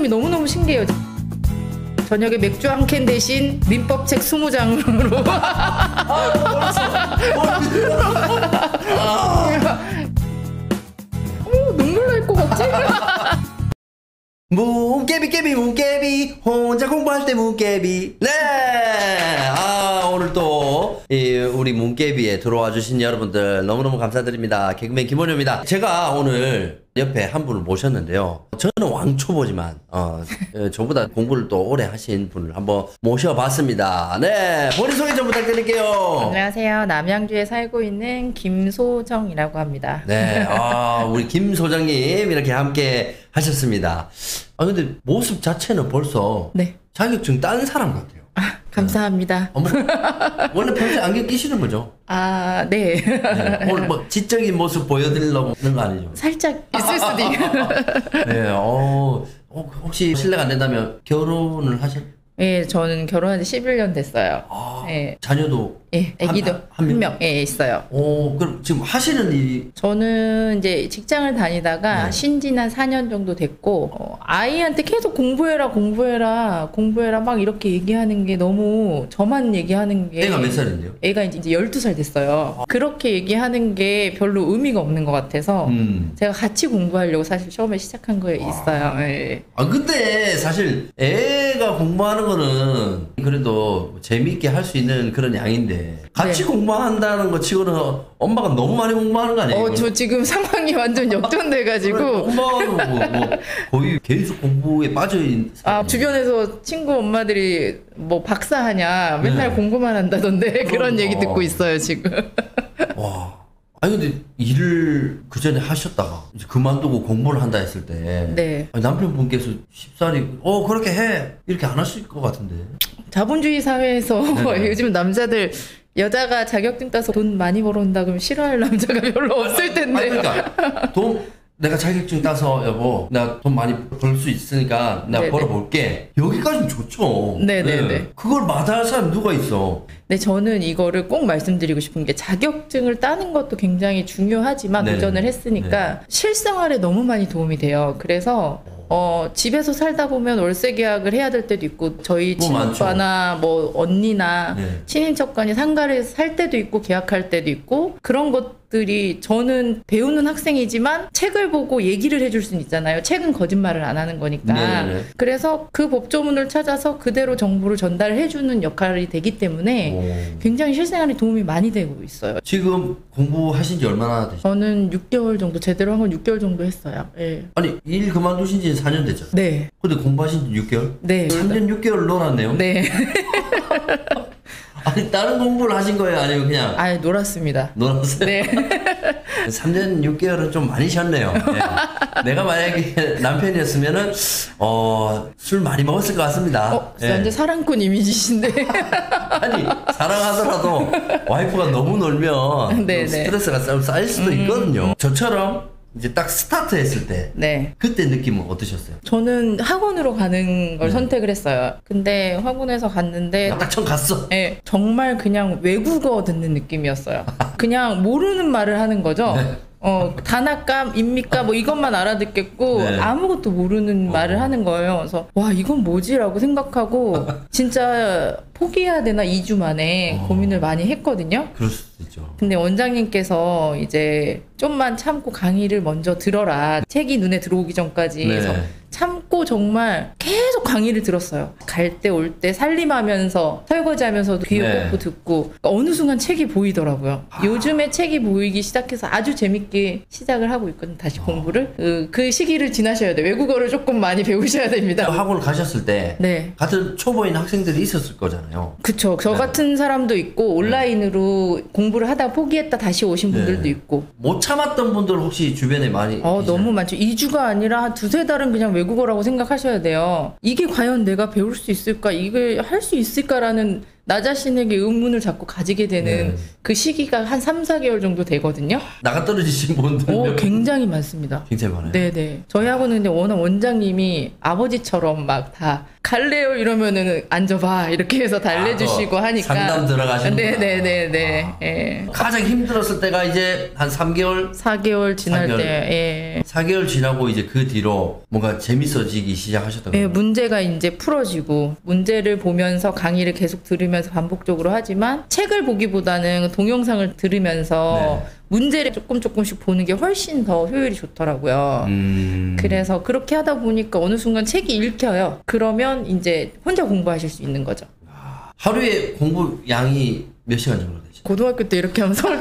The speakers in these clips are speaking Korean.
장점이 너무너무 신기해요. 저녁에 맥주 한 캔 대신 민법책 20장으로 눈물 날 것 같지? 뭉깨비 혼자 공부할 때 뭉깨비. 네. 오늘 또 우리 뭉깨비에 들어와 주신 여러분들 너무너무 감사드립니다. 개그맨 김원효입니다. 제가 오늘 옆에 한 분을 모셨는데요. 저는 왕초보지만 저보다 공부를 또 오래 하신 분을 한번 모셔봤습니다. 네, 본인 소개 좀 부탁드릴게요. 안녕하세요. 남양주에 살고 있는 김소정이라고 합니다. 네, 우리 김 소장님 이렇게 함께 하셨습니다. 근데 모습 자체는 벌써 네. 자격증 딴 사람 같아요. 감사합니다. 원래 평소에 안경 끼시는 거죠? 네. 네. 오늘 뭐 지적인 모습 보여드리려고 하는 거 아니죠? 살짝 있을 수도 있고. 네, 혹시 실례가 안 된다면 결혼을 네, 저는 결혼한 지 11년 됐어요. 네. 자녀도? 네, 아기도 한 명 있어요. 그럼 지금 하시는 일이? 저는 이제 직장을 다니다가 네. 신진 한 4년 정도 됐고, 아이한테 계속 공부해라 막 이렇게 얘기하는 게 너무 저만 얘기하는 게. 애가 몇 살인데요? 애가 이제 12살 됐어요. 그렇게 얘기하는 게 별로 의미가 없는 것 같아서 제가 같이 공부하려고 사실 처음에 시작한 거에 있어요. 네. 근데 사실 애가 공부하는 거는 그래도 재미있게 할 수 있는 그런 양인데 같이 네. 공부한다는 거 치고는 엄마가 너무 많이 공부하는 거 아니에요? 저 지금 상황이 완전 역전돼가지고. 엄마는 뭐 거의 계속 공부에 빠져있는 주변에서 친구 엄마들이 뭐 박사하냐 맨날 네. 공부만 한다던데 그런 얘기 듣고 있어요 지금. 와. 아니 근데 일을 그 전에 하셨다가 이제 그만두고 공부를 한다 했을 때 네. 남편분께서 쉽사리 그렇게 해 이렇게 안 하실 것 같은데. 자본주의 사회에서 네네. 요즘 남자들 여자가 자격증 따서 돈 많이 벌어온다 그러면 싫어할 남자가 별로 없을 텐데. 아니 그러니까 내가 자격증 따서 여보 나 돈 많이 벌 수 있으니까 내가 네네. 벌어볼게. 여기까지는 좋죠. 네네네. 네. 그걸 마다할 사람 누가 있어. 네, 저는 이거를 꼭 말씀드리고 싶은 게 자격증을 따는 것도 굉장히 중요하지만 네네. 도전을 했으니까 실생활에 너무 많이 도움이 돼요. 그래서 집에서 살다 보면 월세 계약을 해야 될 때도 있고 저희 친오빠나 뭐 언니나 네. 친인척 간이 상가를 살 때도 있고 계약할 때도 있고 그런 것들이 저는 배우는 학생이지만 책을 보고 얘기를 해줄 수는 있잖아요. 책은 거짓말을 안 하는 거니까. 네네네. 그래서 그 법조문을 찾아서 그대로 정보를 전달해주는 역할이 되기 때문에 굉장히 실생활에 도움이 많이 되고 있어요. 지금 공부하신 지 얼마나 되셨어요? 저는 6개월 정도 제대로 한 건 6개월 정도 했어요. 네. 아니 일 그만두신 지 4년 됐죠? 네. 근데 공부하신 지 6개월? 네. 3년 6개월 놀았네요? 네. 아니 다른 공부를 하신 거예요? 아니면 그냥 놀았습니다. 놀았어요? 네. 3년 6개월은 좀 많이 쉬었네요. 네. 내가 만약에 남편이었으면은 술 많이 먹었을 것 같습니다. 완전 사랑꾼 이미지신데. 아니 사랑하더라도 와이프가 너무 놀면 네네. 스트레스가 좀 쌓일 수도 있거든요. 저처럼 이제 딱 스타트 했을 때 네. 그때 느낌은 어떠셨어요? 저는 학원으로 가는 걸 선택을 했어요. 근데 학원에서 갔는데 딱 처음 갔어? 네, 정말 그냥 외국어 듣는 느낌이었어요. 그냥 모르는 말을 하는 거죠. 네. 단아까, 입니까 뭐 이것만 알아듣겠고 네. 아무것도 모르는 말을 하는 거예요. 그래서 와 이건 뭐지라고 생각하고 진짜 포기해야 되나 2주 만에 고민을 많이 했거든요. 그럴 수도 있죠. 근데 원장님께서 이제 좀만 참고 강의를 먼저 들어라. 책이 눈에 들어오기 전까지. 네. 그래서 참고 정말 계속 강의를 들었어요. 갈 때 올 때 살림하면서 설거지하면서도 귀에 네. 꽂고 듣고 그러니까 어느 순간 책이 보이더라고요. 요즘에 책이 보이기 시작해서 아주 재밌게 시작을 하고 있거든요. 다시 공부를. 그 시기를 지나셔야 돼요. 외국어를 조금 많이 배우셔야 됩니다. 학원을 가셨을 때 네. 같은 초보인 학생들이 있었을 거잖아요. 그쵸. 저 네. 같은 사람도 있고 온라인으로 공부를 하다 포기했다 다시 오신 분들도 네. 있고 못 참았던 분들 혹시 주변에 많이 너무 많죠. 2주가 아니라 한 2-3달은 그냥 외국어라고 생각하셔야 돼요. 이게 과연 내가 배울 수 있을까? 이걸 할 수 있을까라는 나 자신에게 의문을 자꾸 가지게 되는 네. 그 시기가 한 3, 4개월 정도 되거든요. 나가 떨어지신 분들 오, 굉장히 많습니다. 굉장히 많아요. 네네. 저희 학원은 근데 워낙 원장님이 아버지처럼 막 다 갈래요 이러면은 앉아봐 이렇게 해서 달래주시고 하니까 상담 들어가시는 네네네네. 예. 가장 힘들었을 때가 이제 한 3개월 4개월 지날 4개월. 때, 예. 4개월 지나고 이제 그 뒤로 뭔가 재밌어지기 시작하셨던 예, 거예요. 문제가 이제 풀어지고 문제를 보면서 강의를 계속 들으면서 반복적으로 하지만 책을 보기보다는 동영상을 들으면서 네. 문제를 조금씩 보는 게 훨씬 더 효율이 좋더라고요. 그래서 그렇게 하다 보니까 어느 순간 책이 읽혀요. 그러면 이제 혼자 공부하실 수 있는 거죠. 하루에 공부 양이 몇 시간 정도 되시죠? 고등학교 때 이렇게 하면 서울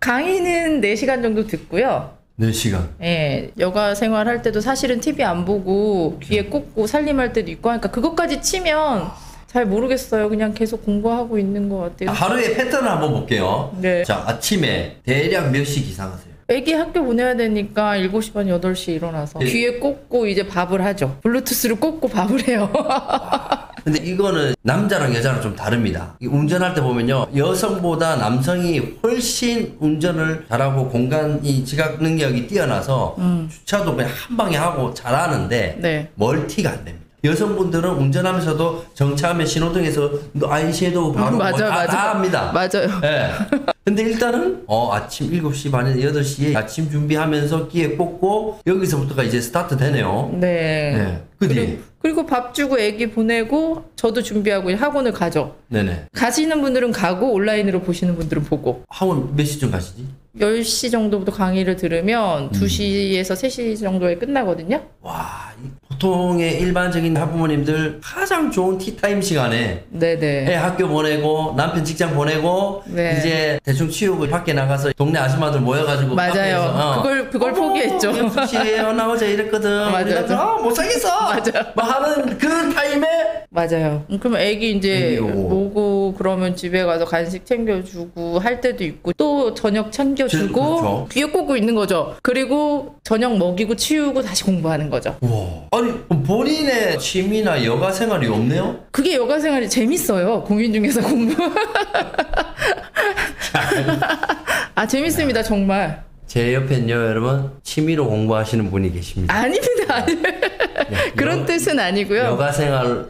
강의는 4시간 정도 듣고요. 4시간. 예, 여가 생활할 때도 사실은 TV 안 보고 귀에 꽂고 살림할 때도 있고 하니까 그것까지 치면 잘 모르겠어요. 그냥 계속 공부하고 있는 것 같아요. 하루의 패턴을 한번 볼게요. 네. 자, 아침에 대략 몇 시 기상하세요? 애기 학교 보내야 되니까 7시 반, 8시에 일어나서 네. 귀에 꽂고 이제 밥을 하죠. 블루투스를 꽂고 밥을 해요. 근데 이거는 남자랑 여자랑 좀 다릅니다. 이 운전할 때 보면요, 여성보다 남성이 훨씬 운전을 잘하고 공간이 지각 능력이 뛰어나서 주차도 그냥 한 방에 하고 잘하는데 네. 멀티가 안 됩니다. 여성분들은 운전하면서도 정차하면 신호등에서 아이섀도우 바로 맞아, 다, 맞아. 다 합니다. 맞아요. 예. 근데 일단은 아침 7시 반에서 8시에 아침 준비하면서 끼에 꽂고 여기서부터가 이제 스타트 되네요. 네. 네. 그뒤 그리고 밥 주고 애기 보내고 저도 준비하고 학원을 가죠. 네네. 가시는 분들은 가고 온라인으로 보시는 분들은 보고. 학원 몇 시쯤 가시지? 10시 정도부터 강의를 들으면 2시에서 3시 정도에 끝나거든요. 와, 보통의 일반적인 학부모님들 가장 좋은 티타임 시간에 네네. 애 학교 보내고 남편 직장 보내고 네. 이제 대충 치우고 밖에 나가서 동네 아줌마들 모여가지고 맞아요. 그걸 포기했죠. 6시에 나 어제 이랬거든. 맞아요. 못 살겠어. 맞아요. 뭐 하는 그 타임에 맞아요. 그럼 애기 이제 애기 오고. 오고 그러면 집에 가서 간식 챙겨주고 할 때도 있고 또 저녁 챙겨주고 그렇죠. 귀에 꽂고 있는 거죠. 그리고 저녁 먹이고 치우고 다시 공부하는 거죠. 와, 아니 본인의 취미나 여가 생활이 없네요? 그게 여가 생활이 재밌어요. 공인중개사 공부. 아 재밌습니다 정말. 제 옆엔요 여러분 취미로 공부하시는 분이 계십니다. 아닙니다. 아닙니다. 그런 뜻은 아니고요. 여가 생활을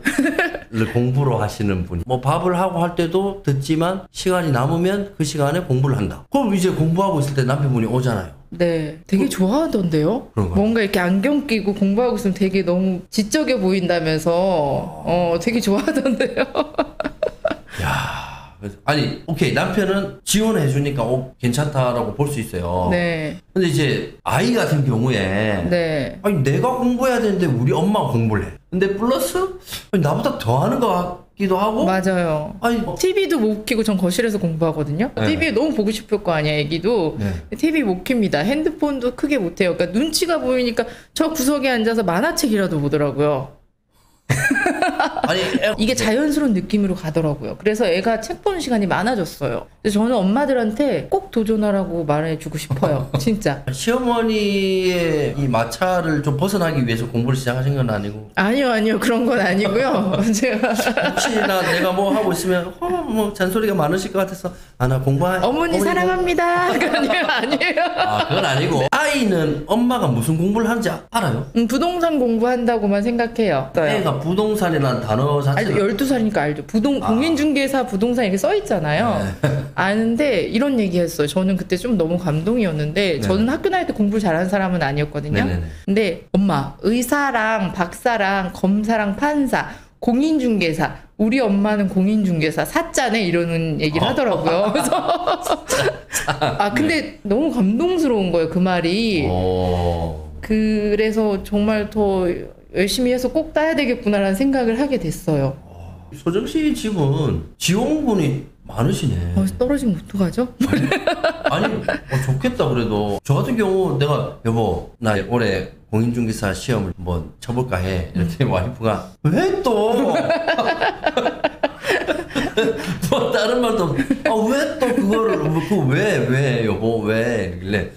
공부로 하시는 분이 뭐 밥을 하고 할 때도 듣지만 시간이 남으면 그 시간에 공부를 한다. 그럼 이제 공부하고 있을 때 남편분이 오잖아요. 네, 되게 좋아하던데요. 그런가요? 뭔가 이렇게 안경 끼고 공부하고 있으면 되게 너무 지적해 보인다면서 되게 좋아하던데요. 야, 아니 오케이 남편은 지원해 주니까 괜찮다라고 볼 수 있어요. 네, 근데 이제 아이 같은 경우에 네, 아니 내가 공부해야 되는데 우리 엄마가 공부를 해. 근데 플러스 아니, 나보다 더 하는 것 같기도 하고. 맞아요. 아니 TV도 못 켜고 전 거실에서 공부하거든요. 네. TV에 너무 보고 싶을 거 아니야, 애기도. 네. TV 못 켭니다. 핸드폰도 크게 못 해요. 그러니까 눈치가 보이니까 저 구석에 앉아서 만화책이라도 보더라고요. 아니 이게 자연스러운 느낌으로 가더라고요. 그래서 애가 책 보는 시간이 많아졌어요. 근데 저는 엄마들한테 꼭 도전하라고 말해주고 싶어요. 진짜. 시어머니의 이 마찰을 좀 벗어나기 위해서 공부를 시작하신 건 아니고 아니요. 그런 건 아니고요. 제가 혹시나 내가 뭐 하고 있으면 뭐 잔소리가 많으실 것 같아서 나 공부해. 어머니 사랑합니다. 아니에요. 아 그건 아니고 아이는 엄마가 무슨 공부를 하는지 알아요? 부동산 공부한다고만 생각해요. 애가 부동산이라는 단어 알죠. 자체를 12살이니까 알죠. 공인중개사 부동산 이렇게 써 있잖아요. 아는데 이런 얘기 했어요. 저는 그때 좀 너무 감동이었는데 저는 학교 다닐 때 공부를 잘하는 사람은 아니었거든요. 네네네. 근데 엄마, 의사랑 박사랑 검사랑 판사, 공인중개사, 우리 엄마는 공인중개사 사자네 이러는 얘기를 하더라고요. 그래서 근데 너무 감동스러운 거예요. 그 말이. 그래서 정말 더 열심히 해서 꼭 따야 되겠구나라는 생각을 하게 됐어요. 소정 씨 집은 지원군이 많으시네. 떨어지면 어떡하죠? 아니 좋겠다 그래도. 저 같은 경우 내가 여보 나 올해 공인중개사 시험을 한번 쳐볼까 해. 이랬더니 와이프가 왜 또? 뭐 다른 말도 왜 또 그거를 왜 여보 왜 이길래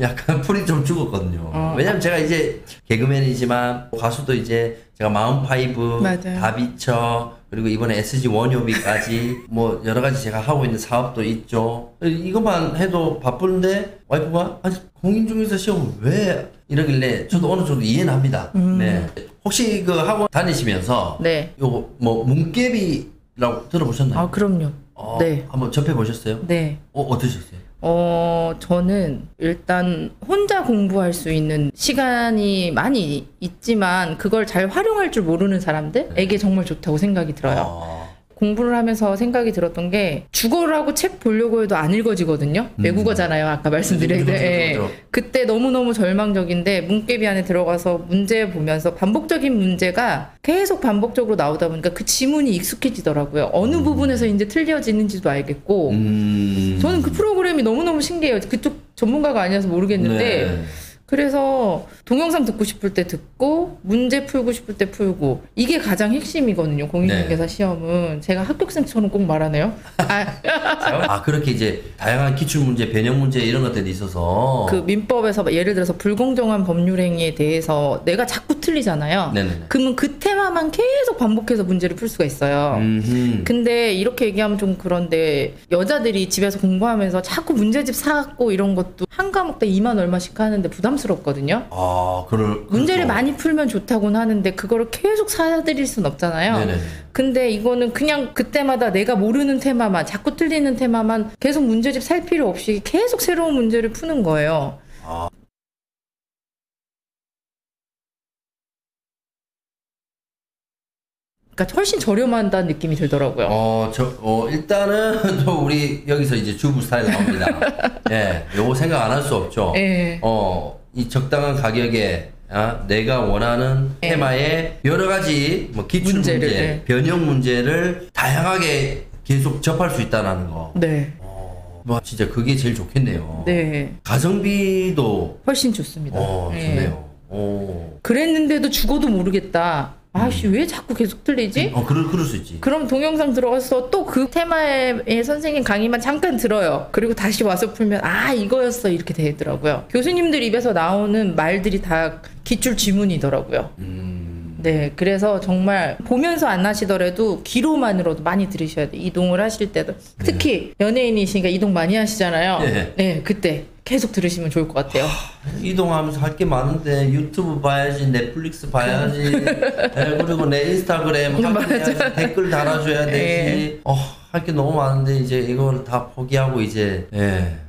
약간 풀이 좀 죽었거든요. 왜냐면 제가 이제 개그맨이지만 가수도 이제 제가 마운파이브, 맞아요. 다비처, 그리고 이번에 SG 원효비까지 뭐 여러 가지 제가 하고 있는 사업도 있죠. 이것만 해도 바쁜데 와이프가 아니 공인중개사 시험 왜 이러길래 저도 어느 정도 이해는 합니다. 네. 혹시 그 학원 다니시면서 네. 요거 뭐 문개비라고 들어보셨나요? 아, 그럼요. 네. 한번 접해 보셨어요? 네. 어떠셨어요? 저는 일단 혼자 공부할 수 있는 시간이 많이 있지만 그걸 잘 활용할 줄 모르는 사람들에게 정말 좋다고 생각이 들어요. 공부를 하면서 생각이 들었던 게 국어라고 책 보려고 해도 안 읽어지거든요. 외국어잖아요. 아까 말씀드렸는데. 그렇죠. 그때 너무너무 절망적인데 문개비 안에 들어가서 문제 보면서 반복적인 문제가 계속 반복적으로 나오다 보니까 그 지문이 익숙해지더라고요. 어느 부분에서 이제 틀려지는지도 알겠고 저는 그 프로그램이 너무너무 신기해요. 그쪽 전문가가 아니어서 모르겠는데 네. 그래서 동영상 듣고 싶을 때 듣고 문제 풀고 싶을 때 풀고 이게 가장 핵심이거든요. 공인중개사 시험은. 제가 합격생처럼 꼭 말하네요. 그렇게 이제 다양한 기출문제, 변형문제 이런 것들이 있어서 그 민법에서 예를 들어서 불공정한 법률 행위에 대해서 내가 자꾸 틀리잖아요. 네네네. 그러면 그 테마만 계속 반복해서 문제를 풀 수가 있어요. 근데 이렇게 얘기하면 좀 그런데 여자들이 집에서 공부하면서 자꾸 문제집 사갖고 이런 것도 한 과목 때 2만 얼마씩 하는데 부담스럽거든요. 문제를 많이 풀면 좋다고는 하는데 그거를 계속 사드릴 순 없잖아요. 네네. 근데 이거는 그냥 그때마다 내가 모르는 테마만 자꾸 틀리는 테마만 계속 문제집 살 필요 없이 계속 새로운 문제를 푸는 거예요. 그러니까 훨씬 저렴한다는 느낌이 들더라고요. 일단은 또 우리 여기서 이제 주부 스타일 나옵니다. 예, 요거 생각 안 할 수 없죠. 예. 이 적당한 가격에 내가 원하는 테마의 여러 가지 뭐 기출 문제, 변형 문제를 다양하게 계속 접할 수 있다는 거. 네. 뭐 진짜 그게 제일 좋겠네요. 네. 가성비도 훨씬 좋습니다. 좋네요. 그랬는데도 죽어도 모르겠다. 아씨 왜 자꾸 계속 틀리지? 그럴 수 있지. 그럼 동영상 들어가서 또 그 테마의 선생님 강의만 잠깐 들어요. 그리고 다시 와서 풀면 이거였어 이렇게 되더라고요. 교수님들 입에서 나오는 말들이 다 기출 지문이더라고요. 네, 그래서 정말 보면서 안 하시더라도 귀로만으로도 많이 들으셔야 돼요. 이동을 하실 때도. 특히 연예인이시니까 이동 많이 하시잖아요. 네, 그때 계속 들으시면 좋을 것 같아요. 이동하면서 할 게 많은데 유튜브 봐야지, 넷플릭스 봐야지, 그리고 내 인스타그램 확인해야지, 댓글 달아줘야 되지. 할 게 너무 많은데 이제 이걸 다 포기하고 이제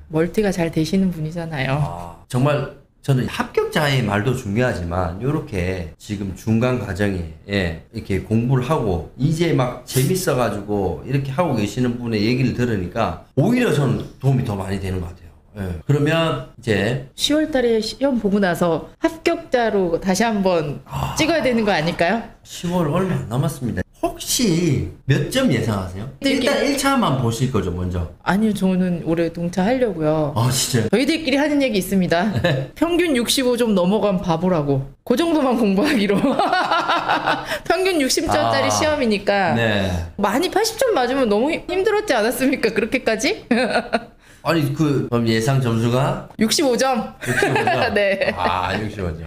멀티가 잘 되시는 분이잖아요. 정말 저는 합격자의 말도 중요하지만 이렇게 지금 중간 과정에 이렇게 공부를 하고 이제 막 재밌어가지고 이렇게 하고 계시는 분의 얘기를 들으니까 오히려 저는 도움이 더 많이 되는 것 같아요. 그러면 이제 10월 달에 시험 보고 나서 합격자로 다시 한번 찍어야 되는 거 아닐까요? 10월 얼마 안 남았습니다. 혹시 몇 점 예상하세요? 일단 1차만 보실 거죠, 먼저? 아니요, 저는 올해 동차하려고요. 진짜요? 저희들끼리 하는 얘기 있습니다. 평균 65점 넘어간 바보라고. 그 정도만 공부하기로. 평균 60점짜리 시험이니까. 많이 80점 맞으면 너무 힘들었지 않았습니까? 그렇게까지? 아니 그럼 예상 점수가 65점. 65점. 네. 65점.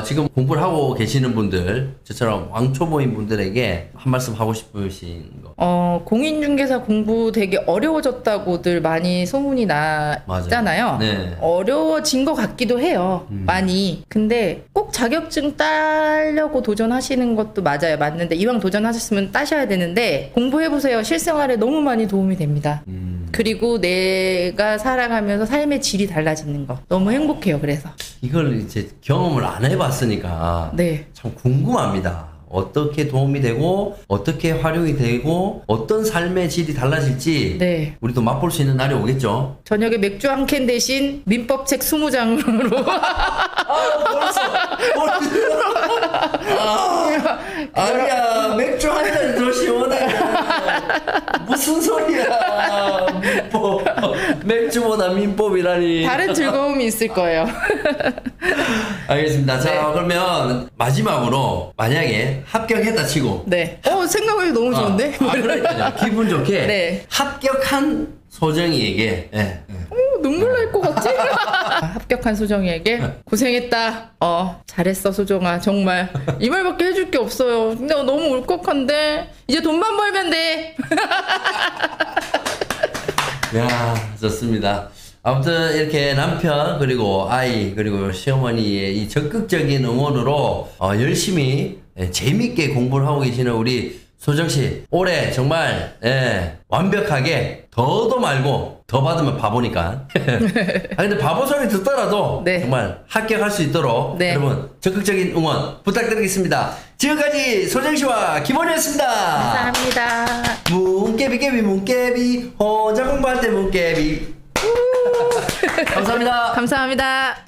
지금 공부를 하고 계시는 분들, 저처럼 왕초보인 분들에게 한 말씀 하고 싶으신 거. 공인중개사 공부 되게 어려워졌다고들 많이 소문이 나잖아요. 네. 어려워진 것 같기도 해요. 많이. 근데 꼭 자격증 따려고 도전하시는 것도 맞아요. 맞는데 이왕 도전하셨으면 따셔야 되는데 공부해보세요. 실생활에 너무 많이 도움이 됩니다. 그리고 내가 살아가면서 삶의 질이 달라지는 거 너무 행복해요. 그래서 이걸 이제 경험을 안 해봤으니까 참 궁금합니다. 어떻게 도움이 되고 어떻게 활용이 되고 어떤 삶의 질이 달라질지 우리도 맛볼 수 있는 날이 오겠죠. 저녁에 맥주 한 캔 대신 민법책 20장으로 아니야, 맥주 한 잔 더 시원해. 무슨 소리야. 민법. 맥주보다 민법이라니. 다른 즐거움이 있을 거예요. 알겠습니다. 자, 그러면 마지막으로 만약에 합격했다 치고. 생각하기 너무 좋은데? 그러니까요. 기분 좋게 합격한 소정이에게 눈물 날 것 같지? 합격한 소정이에게 고생했다. 잘했어 소정아 정말 이 말밖에 해줄 게 없어요. 근데 너무 울컥한데 이제 돈만 벌면 돼. 야, 좋습니다. 아무튼 이렇게 남편 그리고 아이 그리고 시어머니의 이 적극적인 응원으로 열심히 재밌게 공부를 하고 계시는 우리 소정씨 올해 정말 완벽하게 더도 말고 더 받으면 바보니까 근데 바보 소리 듣더라도 네. 정말 합격할 수 있도록 네. 여러분 적극적인 응원 부탁드리겠습니다. 지금까지 소정씨와 김원이었습니다. 감사합니다. 문깨비 문깨비 혼자 공부할 때 문깨비 감사합니다. 감사합니다.